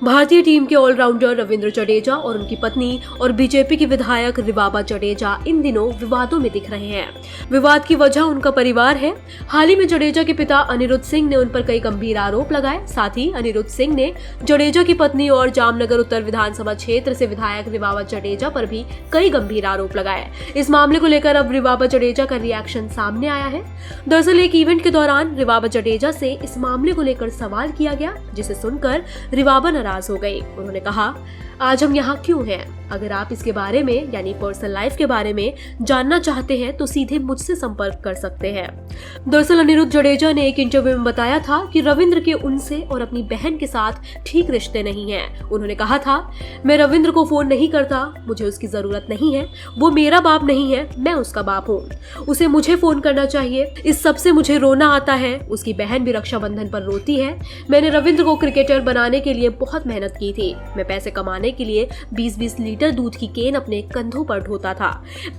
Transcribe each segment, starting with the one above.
भारतीय टीम के ऑलराउंडर रविंद्र जडेजा और उनकी पत्नी और बीजेपी की विधायक रिवाबा जडेजा इन दिनों विवादों में दिख रहे हैं। विवाद की वजह उनका परिवार है। हाल ही में जडेजा के पिता अनिरुद्ध सिंह ने उन पर कई गंभीर आरोप लगाए। साथ ही अनिरुद्ध सिंह ने जडेजा की पत्नी और जामनगर उत्तर विधानसभा क्षेत्र से विधायक रिवाबा जडेजा पर भी कई गंभीर आरोप लगाए। इस मामले को लेकर अब रिवाबा जडेजा का रिएक्शन सामने आया है। दरअसल एक इवेंट के दौरान रिवाबा जडेजा से इस मामले को लेकर सवाल किया गया, जिसे सुनकर रिवाबा नाराज हो गई। उन्होंने कहा, आज हम यहाँ क्यों हैं? अगर आप इसके बारे में यानी पर्सनल लाइफ के बारे में जानना चाहते हैं तो सीधे मुझसे संपर्क कर सकते हैं। दरअसल अनिरुद्ध जडेजा ने एक इंटरव्यू में बताया था कि रविंद्र के उनसे और अपनी बहन के साथ ठीक रिश्ते नहीं हैं। उन्होंने कहा था, मैं रविंद्र को फोन नहीं करता, मुझे उसकी जरूरत नहीं है, वो मेरा बाप नहीं है, मैं उसका बाप हूँ, उसे मुझे फोन करना चाहिए। इस सब से मुझे रोना आता है। उसकी बहन भी रक्षाबंधन पर रोती है। मैंने रविंद्र को क्रिकेटर बनाने के लिए बहुत मेहनत की थी। मैं पैसे कमाने के लिए 20-20 लीटर दूध की केन अपने कंधों पर ढोता था।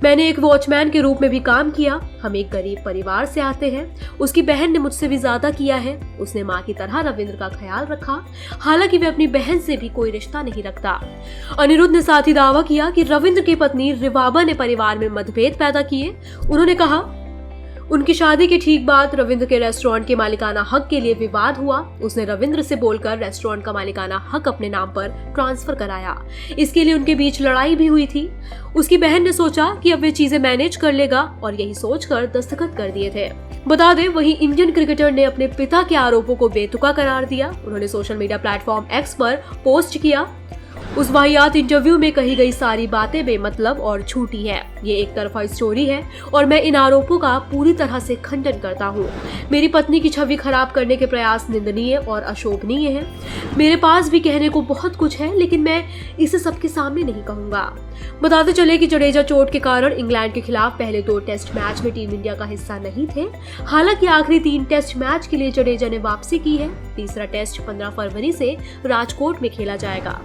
मैंने एक वॉचमैन के रूप में भी काम किया। हम एक गरीब परिवार से आते हैं। उसकी बहन ने मुझसे भी ज्यादा किया है। उसने माँ की तरह रविंद्र का ख्याल रखा, हालांकि वे अपनी बहन से भी कोई रिश्ता नहीं रखता। अनिरुद्ध ने साथ ही दावा किया कि रविंद्र की पत्नी रिवाबा ने परिवार में मतभेद पैदा किए। उन्होंने कहा, उनकी शादी के ठीक बाद रविंद्र के रेस्टोरेंट के मालिकाना हक के लिए विवाद हुआ। उसने रविंद्र से बोलकर रेस्टोरेंट का मालिकाना हक अपने नाम पर ट्रांसफर कराया। इसके लिए उनके बीच लड़ाई भी हुई थी। उसकी बहन ने सोचा कि अब वे चीजें मैनेज कर लेगा और यही सोचकर दस्तखत कर दिए थे। बता दें, वहीं इंडियन क्रिकेटर ने अपने पिता के आरोपों को बेतुका करार दिया। उन्होंने सोशल मीडिया प्लेटफॉर्म एक्स पर पोस्ट किया, उस वाहियात इंटरव्यू में कही गई सारी बातें बेमतलब और झूठी है। ये एक तरफा स्टोरी है और मैं इन आरोपों का पूरी तरह से खंडन करता हूँ। मेरी पत्नी की छवि खराब करने के प्रयास निंदनीय और अशोभनीय है। मेरे पास भी कहने को बहुत कुछ है, लेकिन मैं इसे सबके सामने नहीं कहूँगा। बताते चले कि जडेजा चोट के कारण इंग्लैंड के खिलाफ पहले 2 टेस्ट मैच में टीम इंडिया का हिस्सा नहीं थे। हालांकि आखिरी 3 टेस्ट मैच के लिए जडेजा ने वापसी की है। तीसरा टेस्ट 15 फरवरी से राजकोट में खेला जाएगा।